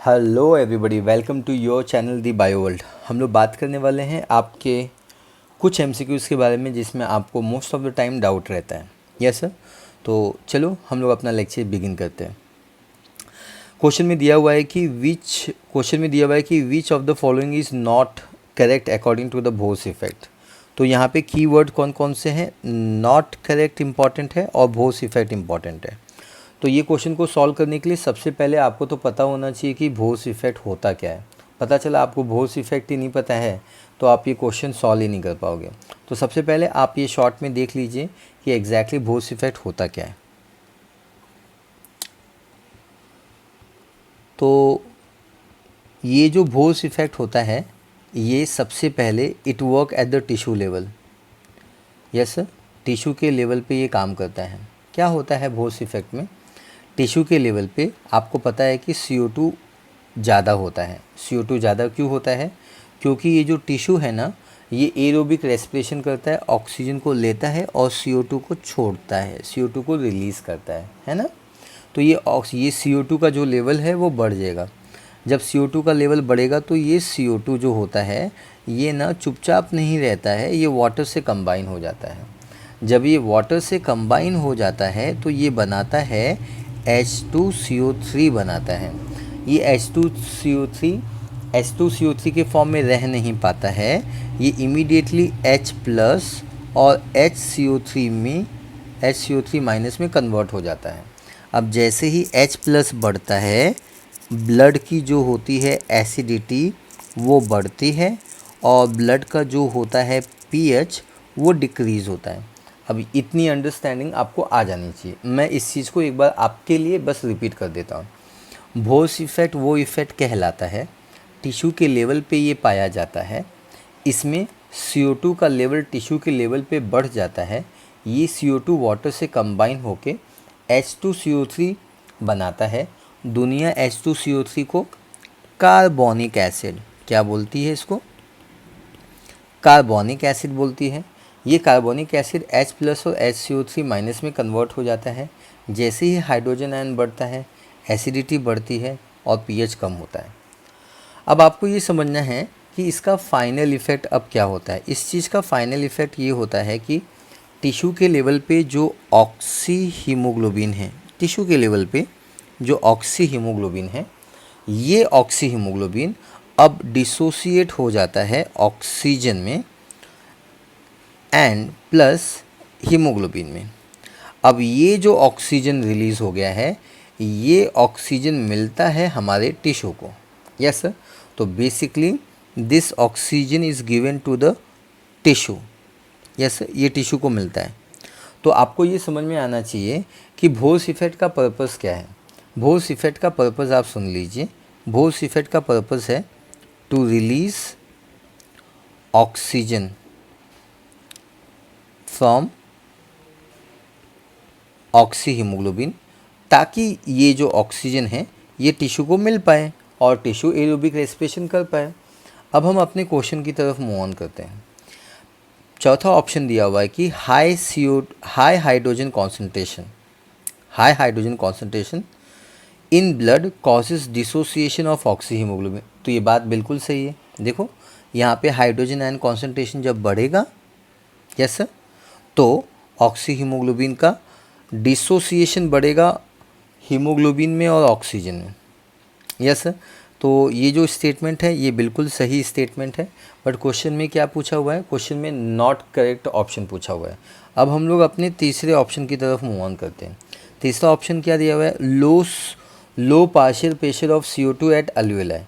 Hello everybody, welcome to your channel the bio world. हम लोग बात करने वाले हैं आपके कुछ एमसीक्यूज़ के बारे में जिसमें आपको most of the time doubt रहता है। Yes sir. तो चलो हम लोग अपना लेक्चर बिगिन करते हैं। क्वेश्चन में दिया हुआ है कि which of the following is not correct according to the भोस इफेक्ट। तो यहाँ पे कीवर्ड कौन कौन से हैं? नॉट करेक्ट इम्पॉर्टेंट है और भोस इफेक्ट इम्पॉर्टेंट है। तो ये क्वेश्चन को सॉल्व करने के लिए सबसे पहले आपको तो पता होना चाहिए कि भोस इफेक्ट होता क्या है। पता चला आपको भोस इफेक्ट ही नहीं पता है तो आप ये क्वेश्चन सॉल्व ही नहीं कर पाओगे। तो सबसे पहले आप ये शॉर्ट में देख लीजिए कि एग्जैक्टली भोस इफेक्ट होता क्या है। तो ये जो भोस इफेक्ट होता है ये सबसे पहले it work at the tissue level. Yes sir, tissue के लेवल पे ये काम करता है। क्या होता है भोस इफेक्ट में? टिश्यू के लेवल पे आपको पता है कि CO2 ज़्यादा होता है। CO2 ज़्यादा क्यों होता है? क्योंकि ये जो टिश्यू है ना, ये एरोबिक रेस्पिरेशन करता है, ऑक्सीजन को लेता है और CO2 को छोड़ता है, CO2 को रिलीज़ करता है ना। तो ये CO2 का जो लेवल है वो बढ़ जाएगा। जब CO2 का लेवल बढ़ेगा तो ये CO2 जो होता है ये ना चुपचाप नहीं रहता है, ये वाटर से कंबाइन हो जाता है। जब ये वाटर से कंबाइन हो जाता है तो ये बनाता है H2CO3 बनाता है। ये H2CO3 के फॉर्म में रह नहीं पाता है, ये इमीडिएटली H प्लस और HCO3 माइनस में कन्वर्ट हो जाता है। अब जैसे ही H प्लस बढ़ता है, ब्लड की जो होती है एसिडिटी वो बढ़ती है और ब्लड का जो होता है pH वो डिक्रीज़ होता है। अब इतनी अंडरस्टैंडिंग आपको आ जानी चाहिए। मैं इस चीज़ को एक बार आपके लिए बस रिपीट कर देता हूँ। भोस इफेक्ट वो इफ़ेक्ट कहलाता है, टिश्यू के लेवल पे ये पाया जाता है। इसमें CO2 का लेवल टिश्यू के लेवल पे बढ़ जाता है। ये CO2 वाटर से कंबाइन होके H2CO3 बनाता है। दुनिया H2CO3 को कार्बोनिक एसिड क्या बोलती है? इसको कार्बोनिक एसिड बोलती है। ये कार्बोनिक एसिड H प्लस और HCO3 माइनस में कन्वर्ट हो जाता है। जैसे ही हाइड्रोजन आयन बढ़ता है, एसिडिटी बढ़ती है और pH कम होता है। अब आपको ये समझना है कि इसका फाइनल इफ़ेक्ट अब क्या होता है। इस चीज़ का फाइनल इफ़ेक्ट ये होता है कि टिश्यू के लेवल पे जो ऑक्सी हीमोग्लोबिन है, टिश्यू के लेवल पे जो ऑक्सी हीमोग्लोबिन है, ये ऑक्सी हीमोग्लोबिन अब डिसोसिएट हो जाता है ऑक्सीजन में एंड प्लस हीमोग्लोबिन में। अब ये जो ऑक्सीजन रिलीज़ हो गया है, ये ऑक्सीजन मिलता है हमारे टिश्यू को। Yes sir. तो basically this oxygen is given to the tissue. Yes, ये टिश्यू को मिलता है। तो आपको ये समझ में आना चाहिए कि भोस इफेक्ट का पर्पस क्या है। भोस इफेक्ट का पर्पस आप सुन लीजिए। भोस इफेक्ट का पर्पस है to release oxygen from oxy haemoglobin, ताकि ये जो ऑक्सीजन है ये टिश्यू को मिल पाए और टिश्यू एरोबिक रेस्पिरेशन कर पाए। अब हम अपने क्वेश्चन की तरफ मूव ऑन करते हैं। चौथा ऑप्शन दिया हुआ है कि high hydrogen concentration in blood causes dissociation of oxy haemoglobin. तो ये बात बिल्कुल सही है। देखो यहाँ पे हाइड्रोजन आयन कॉन्सेंट्रेशन जब बढ़ेगा, यस सर, तो ऑक्सी हीमोग्लोबिन का डिसोसिएशन बढ़ेगा हीमोग्लोबिन में और ऑक्सीजन में। Yes sir. तो ये जो स्टेटमेंट है ये बिल्कुल सही स्टेटमेंट है। बट क्वेश्चन में क्या पूछा हुआ है? क्वेश्चन में नॉट करेक्ट ऑप्शन पूछा हुआ है। अब हम लोग अपने तीसरे ऑप्शन की तरफ मूव ऑन करते हैं। तीसरा ऑप्शन क्या दिया हुआ है? Low partial pressure of CO2 at alveoli.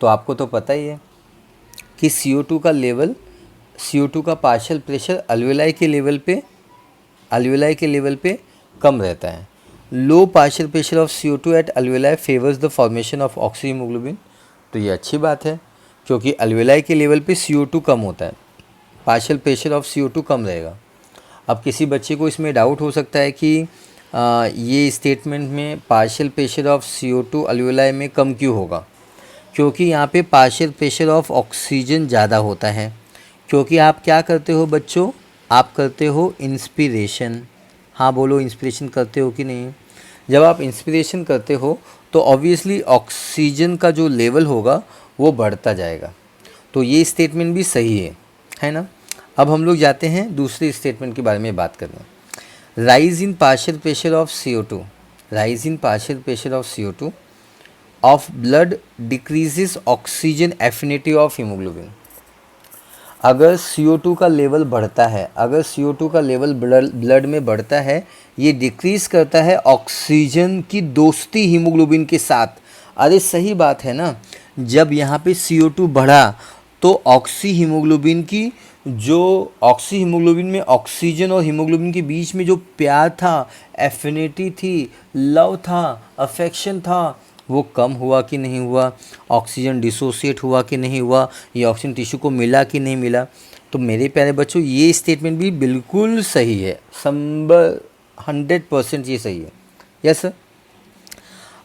तो आपको तो पता ही है कि CO2 का पार्शियल प्रेशर अल्वेलाई के लेवल पे कम रहता है। Low partial pressure of CO2 at alveoli favours the formation of oxy haemoglobin. तो ये अच्छी बात है क्योंकि अल्वेलाई के लेवल पे CO2 कम होता है, पार्शियल प्रेशर ऑफ CO2 कम रहेगा। अब किसी बच्चे को इसमें डाउट हो सकता है कि ये स्टेटमेंट में पार्शियल प्रेशर ऑफ CO2 अल्वेलाई में कम क्यों होगा? क्योंकि यहाँ पे पार्शियल प्रेशर ऑफ ऑक्सीजन ज़्यादा होता है। क्योंकि आप क्या करते हो बच्चों? आप करते हो इंस्पिरेशन। हाँ बोलो, इंस्पिरेशन करते हो कि नहीं? जब आप इंस्पिरेशन करते हो तो ऑब्वियसली ऑक्सीजन का जो लेवल होगा वो बढ़ता जाएगा। तो ये स्टेटमेंट भी सही है ना। अब हम लोग जाते हैं दूसरे स्टेटमेंट के बारे में बात करने। Rise in partial pressure of CO2, rise in partial pressure of CO2 of blood decreases oxygen affinity of haemoglobin. अगर CO2 का लेवल बढ़ता है, अगर CO2 का लेवल ब्लड में बढ़ता है, ये डिक्रीज करता है ऑक्सीजन की दोस्ती हीमोग्लोबिन के साथ। अरे सही बात है ना, जब यहाँ पे CO2 बढ़ा तो ऑक्सी हीमोग्लोबिन की जो ऑक्सी हीमोग्लोबिन में ऑक्सीजन और हीमोग्लोबिन के बीच में जो प्यार था, एफिनिटी थी, लव था, अफेक्शन था, वो कम हुआ कि नहीं हुआ, ऑक्सीजन डिसोसिएट हुआ कि नहीं हुआ, ये ऑक्सीजन टिश्यू को मिला कि नहीं मिला। तो मेरे प्यारे बच्चों ये स्टेटमेंट भी बिल्कुल सही है, 100% ये सही है। Yes sir.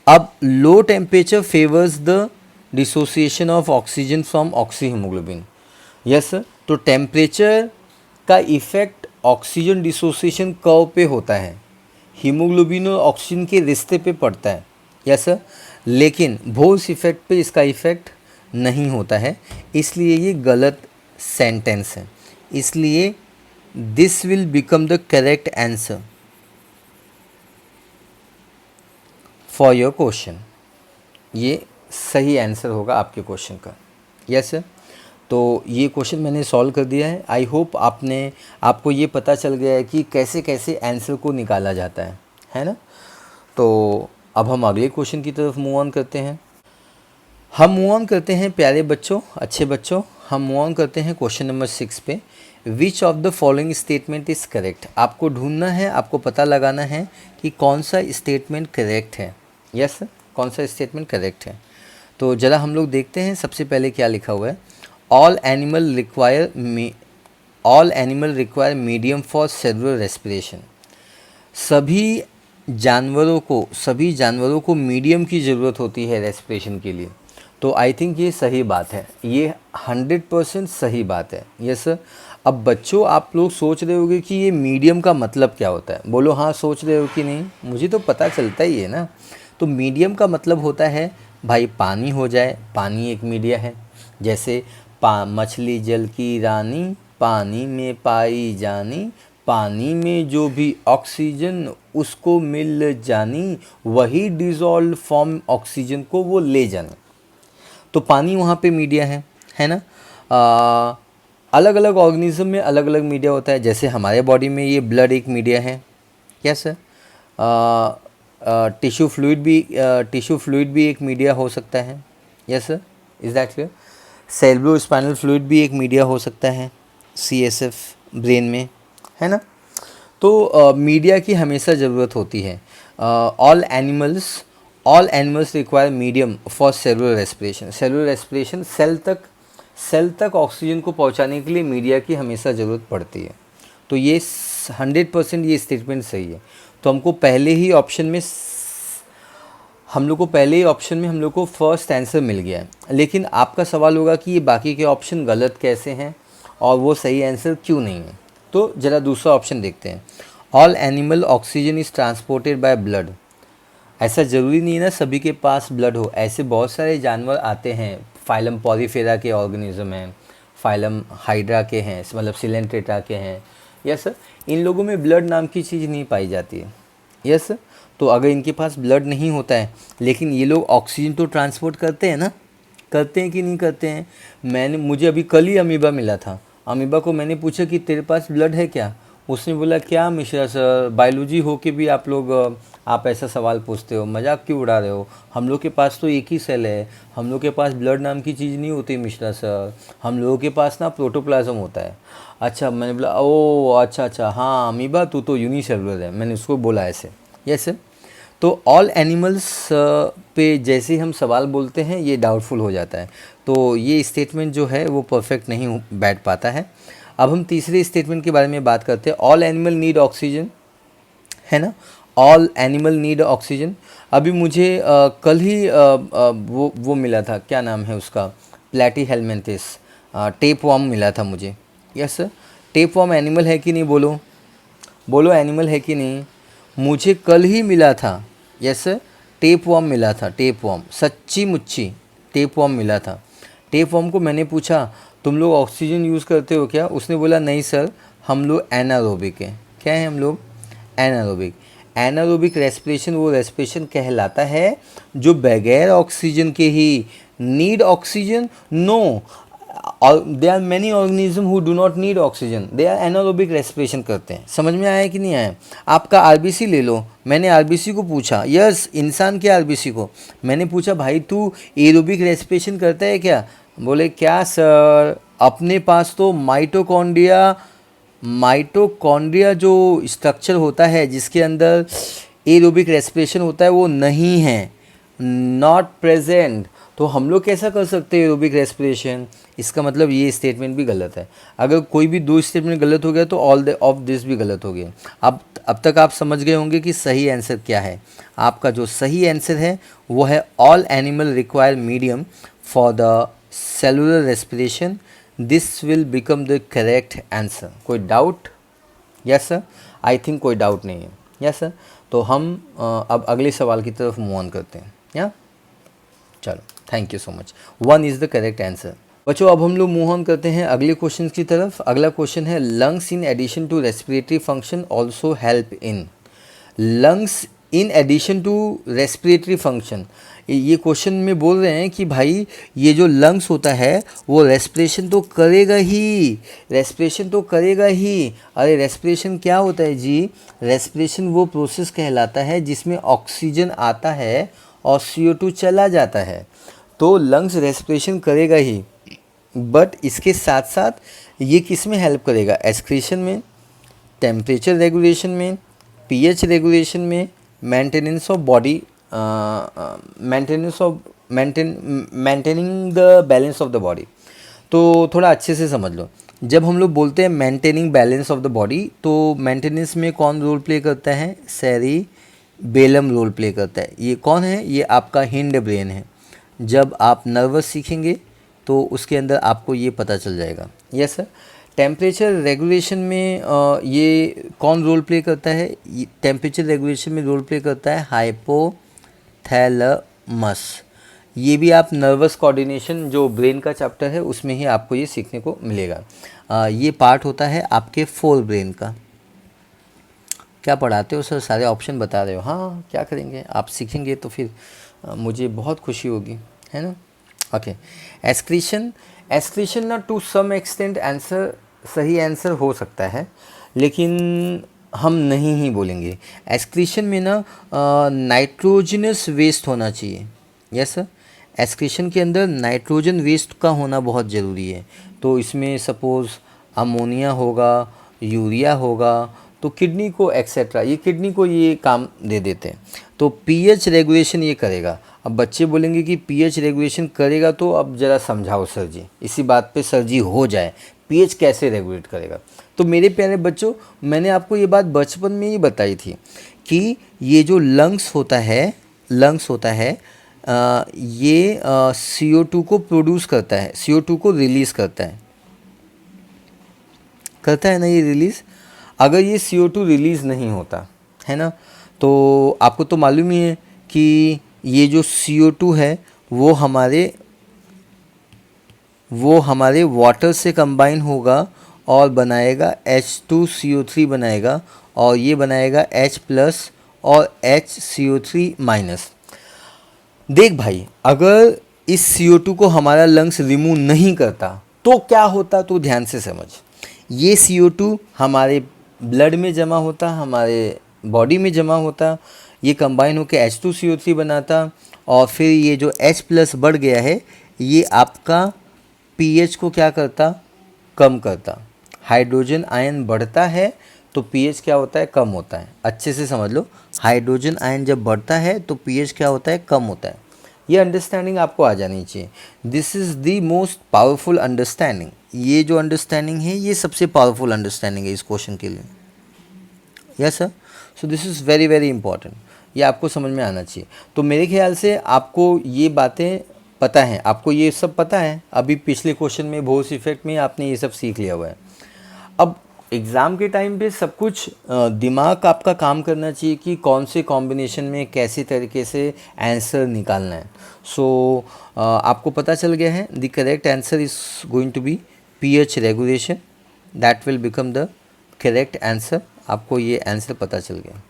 अब low temperature favours the dissociation of oxygen from oxy haemoglobin. Yes sir. तो टेम्परेचर का इफ़ेक्ट ऑक्सीजन डिसोसिएशन कर्व पे होता है, हीमोग्लोबिन और ऑक्सीजन के रिश्ते पे पड़ता है। Yes sir. लेकिन भोल्स इफेक्ट पे इसका इफ़ेक्ट नहीं होता है, इसलिए ये गलत सेंटेंस है। इसलिए this will become the correct answer for your question. ये सही आंसर होगा आपके क्वेश्चन का। Yes sir. तो ये क्वेश्चन मैंने सॉल्व कर दिया है। आई होप आपको ये पता चल गया है कि कैसे कैसे आंसर को निकाला जाता है ना। तो अब हम अगले क्वेश्चन की तरफ मूव ऑन करते हैं। हम मूव ऑन करते हैं प्यारे बच्चों, अच्छे बच्चों, हम मूव ऑन करते हैं क्वेश्चन नंबर 6 पे। विच of the following statement is correct. आपको ढूंढना है, आपको पता लगाना है कि कौन सा स्टेटमेंट करेक्ट है। यस, कौन सा स्टेटमेंट करेक्ट है। तो ज़रा हम लोग देखते हैं सबसे पहले क्या लिखा हुआ है। All animal require medium for cellular respiration. सभी जानवरों को मीडियम की ज़रूरत होती है रेस्पिरेशन के लिए। तो आई थिंक ये सही बात है, ये 100% सही बात है। यस। अब बच्चों आप लोग सोच रहे होंगे कि ये मीडियम का मतलब क्या होता है। बोलो हाँ, सोच रहे हो कि नहीं, मुझे तो पता चलता ही है ना। तो मीडियम का मतलब होता है भाई पानी हो जाए, पानी एक मीडिया है। जैसे मछली जल की रानी, पानी में पाई जानी, पानी में जो भी ऑक्सीजन उसको मिल जानी, वही डिज़ोल्व फॉर्म ऑक्सीजन को वो ले जाना। तो पानी वहाँ पे मीडिया है ना। अलग अलग ऑर्गेनिज्म में अलग अलग मीडिया होता है। जैसे हमारे बॉडी में ये ब्लड एक मीडिया है। क्या सर? टिश्यू फ्लूइड भी एक मीडिया हो सकता है। Yes sir, is that clear? Cerebro spinal fluid भी एक मीडिया हो सकता है, CSF ब्रेन में, है ना। तो मीडिया की हमेशा ज़रूरत होती है। All animals require medium for cellular respiration. Cellular respiration cell तक ऑक्सीजन को पहुंचाने के लिए मीडिया की हमेशा ज़रूरत पड़ती है। तो ये 100% ये स्टेटमेंट सही है। तो हम लोग को पहले ही ऑप्शन में हम लोग को फर्स्ट आंसर मिल गया है। लेकिन आपका सवाल होगा कि ये बाकी के ऑप्शन गलत कैसे हैं और वो सही आंसर क्यों नहीं है। तो ज़रा दूसरा ऑप्शन देखते हैं। All animal oxygen is transported by blood. ऐसा ज़रूरी नहीं है ना सभी के पास ब्लड हो। ऐसे बहुत सारे जानवर आते हैं, फाइलम पॉलीफेरा के ऑर्गेनिज्म हैं, फाइलम हाइड्रा के हैं, मतलब सिलेंट्रेटा के हैं। यस, इन लोगों में ब्लड नाम की चीज़ नहीं पाई जाती है। यस, तो अगर इनके पास ब्लड नहीं होता है लेकिन ये लोग ऑक्सीजन तो ट्रांसपोर्ट करते हैं ना, करते हैं कि नहीं करते हैं। मुझे अभी कल ही अमीबा मिला था। अमीबा को मैंने पूछा कि तेरे पास ब्लड है क्या। उसने बोला क्या मिश्रा सर, बायोलॉजी हो के भी आप ऐसा सवाल पूछते हो, मजाक क्यों उड़ा रहे हो। हम लोग के पास तो एक ही सेल है, हम लोग के पास ब्लड नाम की चीज़ नहीं होती मिश्रा सर, हम लोगों के पास ना प्रोटोप्लाज्म होता है। अच्छा, मैंने बोला ओ अच्छा हाँ अमीबा तू तो यूनिसेलुलर है, मैंने उसको बोला ऐसे। Yes sir. तो ऑल एनिमल्स पे जैसे हम सवाल बोलते हैं ये डाउटफुल हो जाता है। तो ये स्टेटमेंट जो है वो परफेक्ट नहीं बैठ पाता है। अब हम तीसरे स्टेटमेंट के बारे में बात करते हैं। ऑल एनिमल नीड ऑक्सीजन, है ना। All animal need oxygen. अभी मुझे कल ही वो मिला था, क्या नाम है उसका, प्लैटीहेल्मिन्थेस टेपवर्म मिला था मुझे। यस सर, टेपवर्म एनिमल है कि नहीं, बोलो एनिमल है कि नहीं। मुझे कल ही मिला था। यस सर, टेप वॉर्म मिला था, टेप वॉर्म, सच्ची मुच्ची टेप वॉर्म मिला था। टेप वॉर्म को मैंने पूछा तुम लोग ऑक्सीजन यूज़ करते हो क्या? उसने बोला नहीं सर, हम लोग एनारोबिक हैं। क्या है हम लोग? एनारोबिक। एनारोबिक रेस्पिरेशन वो रेस्पिरेशन कहलाता है जो बगैर ऑक्सीजन के ही, need oxygen no, there are many organism who do not need oxygen, they are anaerobic respiration करते हैं। समझ में आया कि नहीं आया? आपका आरबीसी ले लो, मैंने आरबीसी को पूछा, यस इंसान के आरबीसी को मैंने पूछा भाई तू एरोबिक रेस्पिरेशन करता है क्या? बोले क्या सर, अपने पास तो माइटोकॉन्ड्रिया जो स्ट्रक्चर होता है जिसके अंदर एरोबिक रेस्पिरेशन होता है वो नहीं है, नॉट प्रेजेंट। तो हम लोग कैसा कर सकते हैं एरोबिक रेस्पिरेशन? इसका मतलब ये स्टेटमेंट भी गलत है। अगर कोई भी दो स्टेटमेंट गलत हो गया तो ऑल ऑफ दिस भी गलत हो गया। अब तक आप समझ गए होंगे कि सही आंसर क्या है। आपका जो सही आंसर है वो है all animal require medium for the cellular respiration, this will become the correct answer. कोई doubt? Yes sir, I think कोई डाउट नहीं है। यस सर, तो हम अब अगले सवाल की तरफ मूव ऑन करते हैं। या चलो, thank you so much, 1 is the correct answer. बच्चों अब हम लोग मूव ऑन करते हैं अगले क्वेश्चन की तरफ। अगला क्वेश्चन है lungs in addition to respiratory function also help in. Lungs in addition to respiratory function, ये क्वेश्चन में बोल रहे हैं कि भाई ये जो लंग्स होता है वो रेस्पिरेशन तो करेगा ही, रेस्पिरेशन तो करेगा ही। अरे रेस्पिरेशन क्या होता है जी? रेस्पिरेशन वो प्रोसेस कहलाता है जिसमें ऑक्सीजन आता है और CO2 चला जाता है। तो लंग्स रेस्पिरेशन करेगा ही, बट इसके साथ साथ ये किस में हेल्प करेगा? एक्सक्रीशन में, टेम्परेचर रेगुलेशन में, pH रेगुलेशन में, maintenance of body, maintaining the balance of the body. तो थोड़ा अच्छे से समझ लो, जब हम लोग बोलते हैं maintaining balance of the body तो मेंटेनेंस में कौन रोल प्ले करता है? सेरिबेलम रोल प्ले करता है। ये कौन है? ये आपका हिंड ब्रेन है। जब आप नर्वस सीखेंगे तो उसके अंदर आपको ये पता चल जाएगा। Yes sir. टेम्परेचर रेगुलेशन में ये कौन रोल प्ले करता है? टेम्परेचर रेगुलेशन में रोल प्ले करता है हाइपोथैलेमस। ये भी आप नर्वस कोऑर्डिनेशन जो ब्रेन का चैप्टर है उसमें ही आपको ये सीखने को मिलेगा। ये पार्ट होता है आपके फोर ब्रेन का। क्या पढ़ाते हो सर? सारे ऑप्शन बता रहे हो। हाँ, क्या करेंगे, आप सीखेंगे तो फिर मुझे बहुत खुशी होगी, है ना। ओके, एक्सक्रीशन ना टू सम एक्सटेंट आंसर, सही आंसर हो सकता है लेकिन हम नहीं ही बोलेंगे। एक्सक्रीशन में ना नाइट्रोजनस वेस्ट होना चाहिए। यस सर, एक्सक्रीशन के अंदर नाइट्रोजन वेस्ट का होना बहुत ज़रूरी है। तो इसमें सपोज़ अमोनिया होगा, यूरिया होगा, तो किडनी को एक्सेट्रा, ये किडनी को ये काम दे देते हैं। तो पीएच रेगुलेशन ये करेगा। अब बच्चे बोलेंगे कि पीएच रेगुलेशन करेगा, तो अब ज़रा समझाओ सर जी, इसी बात पे सर जी हो जाए, पीएच कैसे रेगुलेट करेगा। तो मेरे प्यारे बच्चों, मैंने आपको ये बात बचपन में ही बताई थी कि ये जो लंग्स होता है ये CO2 को प्रोड्यूस करता है, CO2 को रिलीज़ करता है ना ये रिलीज़। अगर ये CO2 रिलीज़ नहीं होता है ना, तो आपको तो मालूम ही है कि ये जो CO2 है वो हमारे वाटर से कंबाइन होगा और बनाएगा H2CO3 बनाएगा, और ये बनाएगा H+ और HCO3-। देख भाई, अगर इस CO2 को हमारा लंग्स रिमूव नहीं करता तो क्या होता, तो ध्यान से समझ। ये CO2 हमारे ब्लड में जमा होता, हमारे बॉडी में जमा होता, ये कंबाइन होकर H2CO3 बनाता, और फिर ये जो H+ बढ़ गया है ये आपका pH को क्या करता, कम करता। हाइड्रोजन आयन बढ़ता है तो pH क्या होता है, कम होता है। अच्छे से समझ लो, हाइड्रोजन आयन जब बढ़ता है तो pH क्या होता है, कम होता है। ये अंडरस्टैंडिंग आपको आ जानी चाहिए। This is the most powerful understanding. ये जो अंडरस्टैंडिंग है ये सबसे पावरफुल अंडरस्टैंडिंग है इस क्वेश्चन के लिए। Yes sir, so this is very very important, ये आपको समझ में आना चाहिए। तो मेरे ख्याल से आपको ये बातें पता हैं, आपको ये सब पता है। अभी पिछले क्वेश्चन में भोस इफेक्ट में आपने ये सब सीख लिया हुआ है। अब एग्ज़ाम के टाइम पे सब कुछ दिमाग आपका काम करना चाहिए कि कौन से कॉम्बिनेशन में कैसे तरीके से आंसर निकालना है। सो आपको पता चल गया है the correct answer is going to be pH regulation, that will become the correct answer. आपको ये आंसर पता चल गया,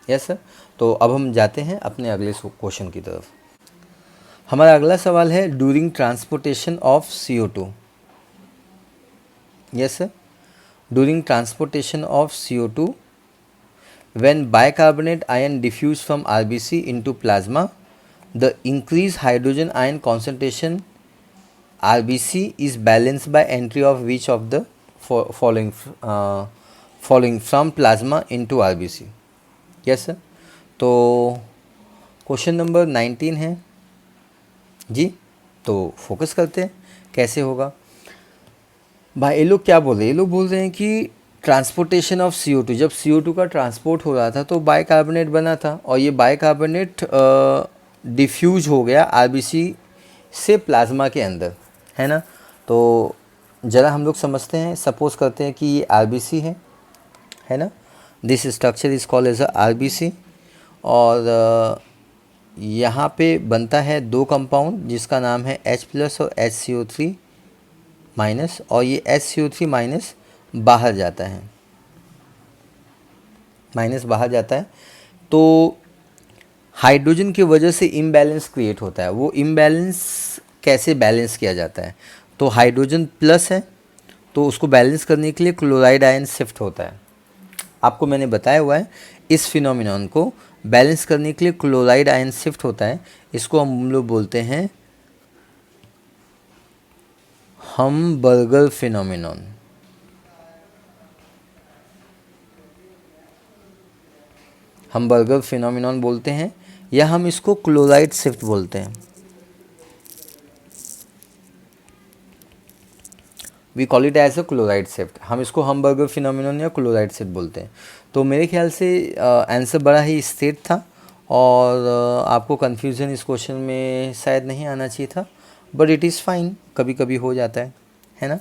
यस सर। तो अब हम जाते हैं अपने अगले क्वेश्चन की तरफ। हमारा अगला सवाल है during transportation of CO2। Yes sir, during transportation of CO2, when bicarbonate ion diffuse from RBC into plasma, the increased hydrogen ion concentration RBC is balanced by entry of which of the following from plasma into RBC। yes sir। तो question number 19 है जी, तो focus करते हैं कैसे होगा। भाई ये लोग क्या बोल रहे हैं, ये लोग बोल रहे हैं कि ट्रांसपोर्टेशन ऑफ CO2, जब CO2 का ट्रांसपोर्ट हो रहा था तो बाइकार्बोनेट बना था और ये बाइकार्बोनेट डिफ्यूज हो गया RBC से प्लाज्मा के अंदर, है ना। तो ज़रा हम लोग समझते हैं, सपोज करते हैं कि ये RBC है ना। This structure is called as a RBC और यहाँ पे बनता है दो कंपाउंड जिसका नाम है H+ और HCO3 माइनस, और ये HCO3 माइनस बाहर जाता है, माइनस बाहर जाता है। तो हाइड्रोजन की वजह से इम्बैलेंस क्रिएट होता है। वो इम्बैलेंस कैसे बैलेंस किया जाता है, तो हाइड्रोजन प्लस है तो उसको बैलेंस करने के लिए क्लोराइड आयन शिफ्ट होता है। आपको मैंने बताया हुआ है इस फिनोमिनन को बैलेंस करने के लिए क्लोराइड आयन शिफ्ट होता है। इसको हम लोग बोलते हैं हमबर्गर फिनोमिनन। हमबर्गर फिनोमिनन बोलते हैं या हम इसको क्लोराइड शिफ्ट बोलते हैं। We call it as a chloride shift. हम इसको हमबर्गर फिनोमिनन या क्लोराइड शिफ्ट बोलते हैं। तो मेरे ख्याल से आंसर बड़ा ही स्ट्रेट था और आपको कन्फ्यूज़न इस क्वेश्चन में शायद नहीं आना चाहिए था, बट इट इज़ फाइन, कभी कभी हो जाता है ना।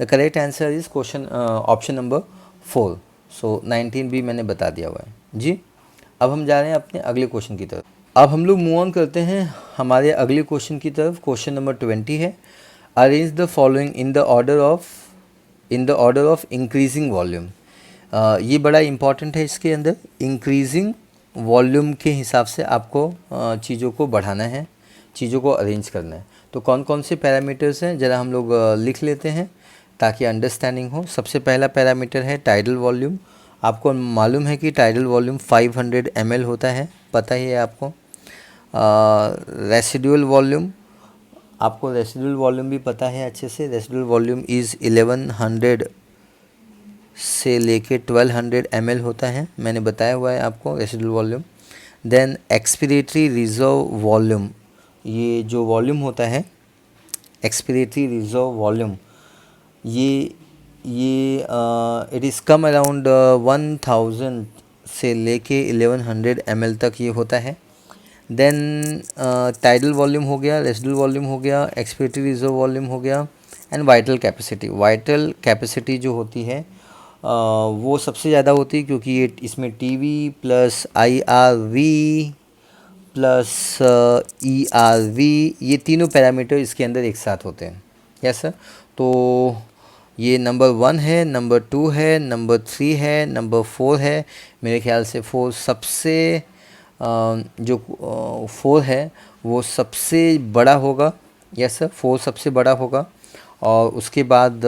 The correct answer is question option number 4। सो 19 भी मैंने बता दिया हुआ है जी। अब हम जा रहे हैं अपने अगले क्वेश्चन की तरफ। अब हम लोग मूव ऑन करते हैं हमारे अगले क्वेश्चन की तरफ। क्वेश्चन नंबर 20 है arrange the following in the order of increasing volume. ये बड़ा इंपॉर्टेंट है, इसके अंदर इंक्रीजिंग वॉल्यूम के हिसाब से आपको चीज़ों को बढ़ाना है, चीज़ों को अरेंज करना है। तो कौन कौन से पैरामीटर्स हैं ज़रा हम लोग लिख लेते हैं ताकि अंडरस्टैंडिंग हो। सबसे पहला पैरामीटर है टाइडल वॉल्यूम। आपको मालूम है कि टाइडल वॉल्यूम 500 ml होता है, पता ही है आपको। रेसिडुअल वॉल्यूम, आपको रेसिडुअल वॉल्यूम भी पता है अच्छे से। रेसिडुअल वॉल्यूम इज़ 1100 से लेके 1200 ml होता है, मैंने बताया हुआ है आपको residual volume. Then expiratory reserve volume, ये जो वॉल्यूम होता है एक्सपिरेटरी रिजर्व वॉल्यूम, ये इट इज़ कम अराउंड 1000 से लेके 1100 ml तक ये होता है। देन टाइडल वॉल्यूम हो गया, रेसिडुअल वॉल्यूम हो गया, एक्सपिरेटरी रिजर्व वॉल्यूम हो गया and vital capacity. Vital capacity जो होती है वो सबसे ज़्यादा होती है क्योंकि ये इसमें TV plus IRV plus ERV, ये तीनों पैरामीटर इसके अंदर एक साथ होते हैं। Yes sir. तो ये नंबर 1 है, नंबर 2 है, नंबर 3 है, नंबर 4 है। मेरे ख्याल से 4 सबसे जो 4 है वो सबसे बड़ा होगा। यस सर, 4 सबसे बड़ा होगा और उसके बाद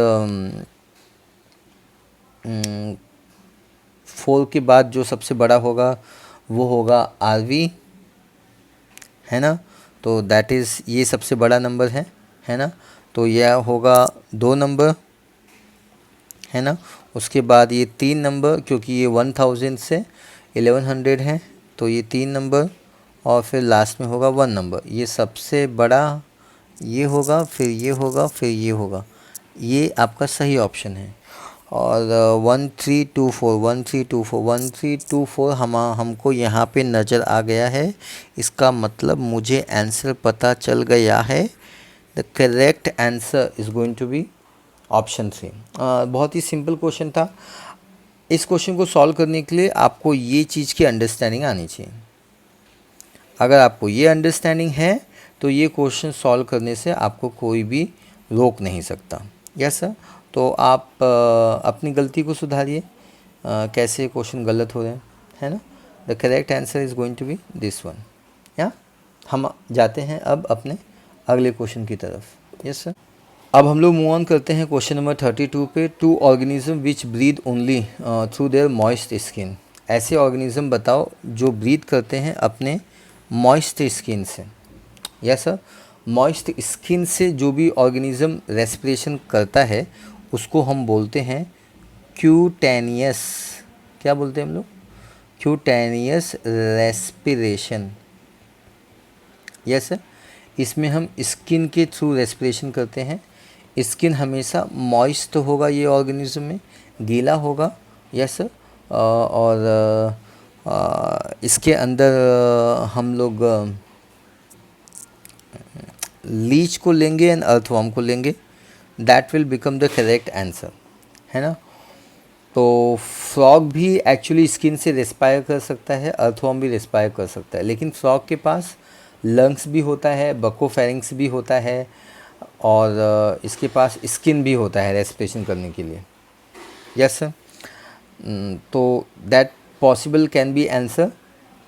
4 के बाद जो सबसे बड़ा होगा वो होगा RV, है ना। तो दैट इज़ ये सबसे बड़ा नंबर है ना। तो यह होगा 2 नंबर, है ना। उसके बाद ये 3 नंबर, क्योंकि ये 1000 से 1100 है तो ये 3 नंबर, और फिर लास्ट में होगा 1 नंबर। ये सबसे बड़ा ये होगा, फिर ये होगा, फिर ये होगा। ये आपका सही ऑप्शन है। और 1324 हमको यहाँ पे नज़र आ गया है, इसका मतलब मुझे आंसर पता चल गया है। The correct answer is going to be option 3। बहुत ही सिंपल क्वेश्चन था। इस क्वेश्चन को सॉल्व करने के लिए आपको ये चीज़ की अंडरस्टैंडिंग आनी चाहिए। अगर आपको ये अंडरस्टैंडिंग है तो ये क्वेश्चन सॉल्व करने से आपको कोई भी रोक नहीं सकता। Yes sir. तो आप अपनी गलती को सुधारिए। कैसे क्वेश्चन गलत हो रहे हैं, है ना। The correct answer is going to be this one. या हम जाते हैं अब अपने अगले क्वेश्चन की तरफ। Yes sir. अब हम लोग मूव ऑन करते हैं क्वेश्चन नंबर 32 पे। Two organism which breathe only through their moist skin. ऐसे ऑर्गेनिज्म बताओ जो ब्रीथ करते हैं अपने मॉइस्ट स्किन से। Yes sir. मॉइस्ट स्किन से जो भी ऑर्गेनिज्म रेस्पिरेशन करता है उसको हम बोलते हैं क्यूटेनियस। क्या बोलते हैं हम लोग? Cutaneous respiration. Yes sir. इसमें हम स्किन के थ्रू रेस्पिरेशन करते हैं। स्किन हमेशा मॉइस्ट होगा, ये ऑर्गेनिज्म में गीला होगा। Yes sir. और इसके अंदर हम लोग लीच को लेंगे एंड अर्थवर्म को लेंगे। That will become the correct answer, है ना। तो फ्रॉग भी एक्चुअली स्किन से रेस्पायर कर सकता है, अर्थवर्म भी रेस्पायर कर सकता है, लेकिन फ्रॉग के पास लंग्स भी होता है, बकोफेरिंग्स भी होता है और इसके पास स्किन भी होता है रेस्पिरेशन करने के लिए। Yes sir. तो that possible can be answer.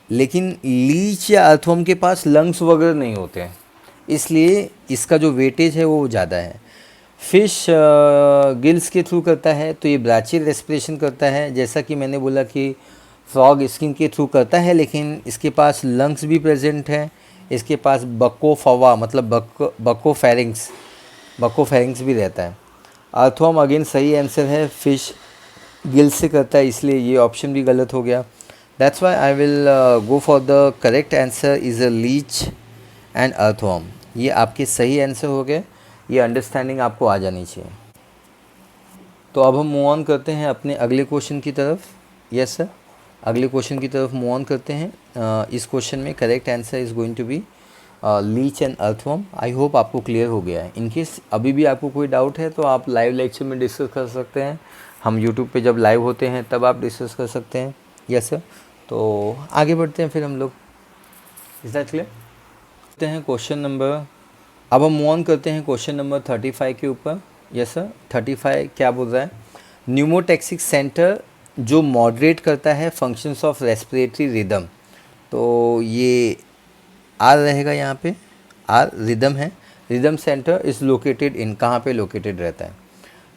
लेकिन लीच या अर्थवर्म के पास लंग्स वगैरह नहीं होते हैं, इसलिए इसका जो वेटेज है वो ज़्यादा है। फिश गिल्स के थ्रू करता है तो ये ब्राचियल रेस्पिरेशन करता है। जैसा कि मैंने बोला कि फ्रॉग स्किन के थ्रू करता है, लेकिन इसके पास लंग्स भी प्रेजेंट है, इसके पास बकोफवा मतलब बकोफेरिंग्स भी रहता है। अर्थवर्म अगेन सही आंसर है, फिश गिल्स से करता है, इसलिए ये ऑप्शन भी गलत हो गया। That's why I will go for the correct answer is a leech and earthworm. ये आपके सही आंसर हो गए। ये अंडरस्टैंडिंग आपको आ जानी चाहिए। तो अब हम मूव ऑन करते हैं अपने अगले क्वेश्चन की तरफ। Yes sir. अगले क्वेश्चन की तरफ मूव ऑन करते हैं। इस क्वेश्चन में correct answer is going to be leech and earthworm. I hope आपको क्लियर हो गया है। इनकेस अभी भी आपको कोई डाउट है तो आप लाइव लेक्चर में डिस्कस कर सकते हैं। हम यूट्यूब पे जब लाइव होते हैं तब आप डिस्कस कर सकते हैं। Yes sir. तो आगे बढ़ते हैं फिर हम लोग। Is that clear? करते हैं क्वेश्चन नंबर, अब हम मूव ऑन करते हैं क्वेश्चन नंबर 35 के ऊपर। Yes sir. 35 क्या बोल रहा है? न्यूमोटैक्सिक सेंटर जो मॉडरेट करता है फंक्शंस ऑफ रेस्पिरेटरी रिदम। तो ये आर रहेगा यहाँ पे, आर रिदम है। Rhythm centre is located in, कहाँ पे लोकेटेड रहता है?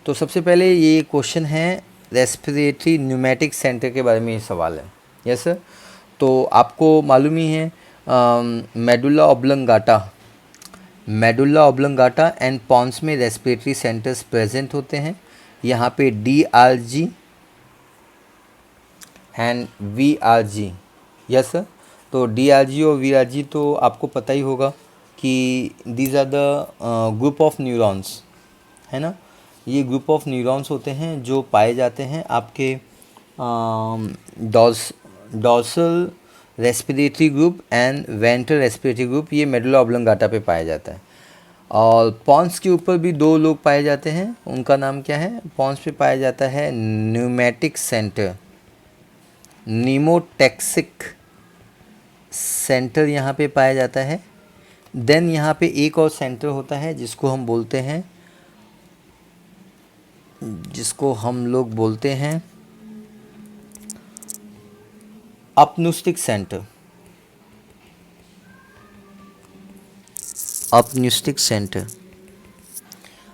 तो सबसे पहले ये क्वेश्चन है रेस्पिरेटरी न्यूमेटिक सेंटर के बारे में ये सवाल है। Yes sir. तो आपको मालूम ही है मेडुला ऑब्लंगाटा एंड पॉन्स में रेस्पिरेटरी सेंटर्स प्रेजेंट होते हैं। यहाँ पे DRG and VRG। Yes sir. तो DRG और VRG तो आपको पता ही होगा कि these are the group of neurons, है ना। ये ग्रुप ऑफ न्यूरॉन्स होते हैं जो पाए जाते हैं आपके dorsal respiratory group and ventral respiratory group, ये मेडुला ऑब्लंगाटा पे पाया जाता है। और पॉन्स के ऊपर भी दो लोग पाए जाते हैं, उनका नाम क्या है? पॉन्स पे पाया जाता है न्यूमेटिक सेंटर, नीमोटैक्सिक सेंटर यहाँ पे पाया जाता है। देन यहाँ पे एक और सेंटर होता है जिसको हम लोग बोलते हैं apneustic centre.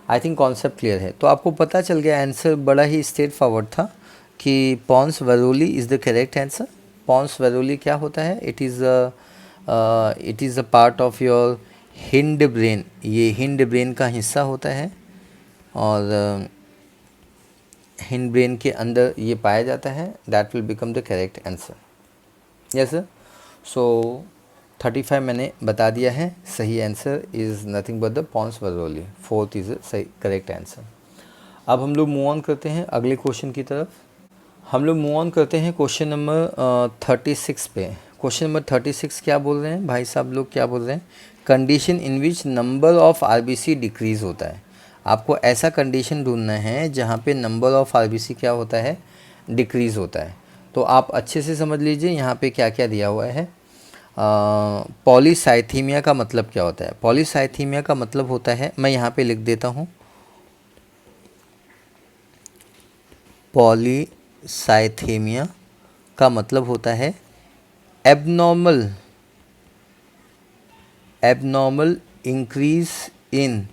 I think concept clear है। तो आपको पता चल गया, आंसर बड़ा ही स्ट्रेट फॉरवर्ड था कि pons varolii is the correct answer. Pons varolii क्या होता है? It is a part of your hind brain. ये हिंड ब्रेन का हिस्सा होता है और हिंड ब्रेन के अंदर ये पाया जाता है। That will become the correct answer. Yes sir. So 35 मैंने बता दिया है। सही answer is nothing but the pons varolii. 4th is सही करेक्ट आंसर। अब हम लोग मूव ऑन करते हैं अगले क्वेश्चन की तरफ। हम लोग मूव ऑन करते हैं क्वेश्चन नंबर 36 पे। क्वेश्चन नंबर 36 क्या बोल रहे हैं भाई साहब लोग? क्या बोल रहे हैं? Condition in which number of RBC decrease होता है। आपको ऐसा कंडीशन ढूंढना है जहाँ पे नंबर ऑफ आरबीसी क्या होता है, डिक्रीज़ होता है। तो आप अच्छे से समझ लीजिए यहाँ पे क्या क्या दिया हुआ है। पॉलीसाइथीमिया का मतलब क्या होता है? पॉलीसाइथीमिया का मतलब होता है, मैं यहाँ पे लिख देता हूँ, पॉलीसाइथीमिया का मतलब होता है एबनॉर्मल इंक्रीज इन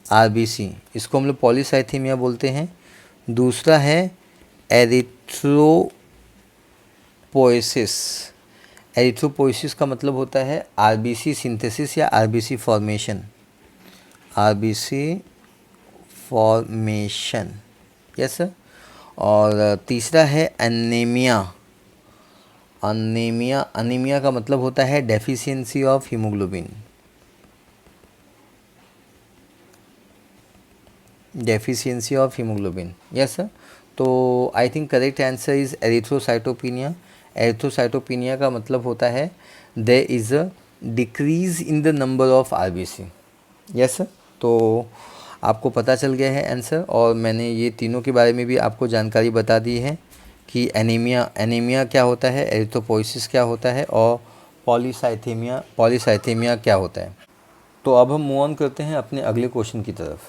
आरबीसी, इसको हम लोग पॉलीसाइथीमिया बोलते हैं। दूसरा है एरिथ्रोपोइसिस। एरिथ्रोपोइसिस का मतलब होता है आरबीसी सिंथेसिस या RBC formation, RBC formation, yes sir. और तीसरा है एनीमिया। अनीमिया का मतलब होता है deficiency of haemoglobin, deficiency of haemoglobin, yes sir. तो I think correct answer is erythrocytopenia. Erythrocytopenia का मतलब होता है there is a decrease in the number of RBC, yes sir. तो आपको पता चल गया है आंसर, और मैंने ये तीनों के बारे में भी आपको जानकारी बता दी है कि एनीमिया क्या होता है, एरिथ्रोपोइसिस क्या होता है, और पॉलीसाइथेमिया क्या होता है। तो अब हम मूव ऑन करते हैं अपने अगले क्वेश्चन की तरफ।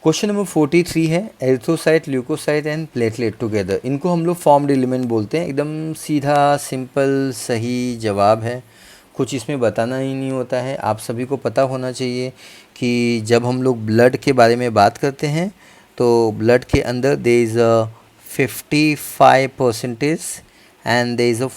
क्वेश्चन नंबर 43 है, erythrocyte, leucocyte and platelet together, इनको हम लोग फॉर्म्ड एलिमेंट बोलते हैं। एकदम सीधा सिंपल सही जवाब है, कुछ इसमें बताना ही नहीं होता है। आप सभी को पता होना चाहिए कि जब हम लोग ब्लड के बारे में बात करते हैं तो ब्लड के अंदर there is a 55% and there is a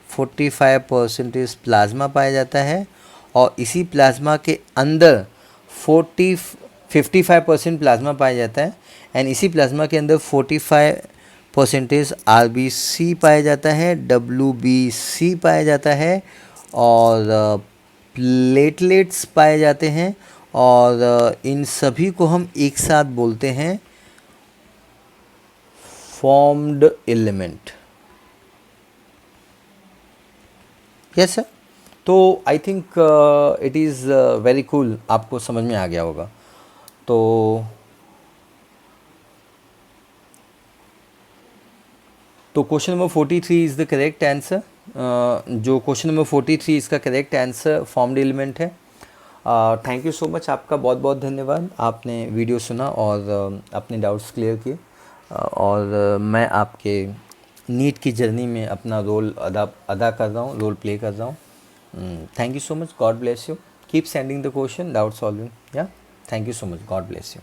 45% plasma पाया जाता है, और इसी प्लाज्मा के अंदर 55% प्लाज्मा पाया जाता है, एंड इसी प्लाज्मा के अंदर 45% आरबीसी पाया जाता है, डब्ल्यूबीसी पाया जाता है, और प्लेटलेट्स पाए जाते हैं, और इन सभी को हम एक साथ बोलते हैं फॉर्म्ड एलिमेंट, यस सर। तो I think it is very cool, आपको समझ में आ गया होगा। तो question number 43 is the correct answer. जो क्वेश्चन नंबर 43 इसका करेक्ट आंसर फॉर्म्ड एलिमेंट है। थैंक यू सो मच, आपका बहुत बहुत धन्यवाद, आपने वीडियो सुना और अपने डाउट्स क्लियर किए, और मैं आपके नीट की जर्नी में अपना रोल अदा कर रहा हूँ, रोल प्ले कर रहा हूँ। Thank you so much, God bless you, keep sending the question, doubt solving, या thank you so much, God bless you.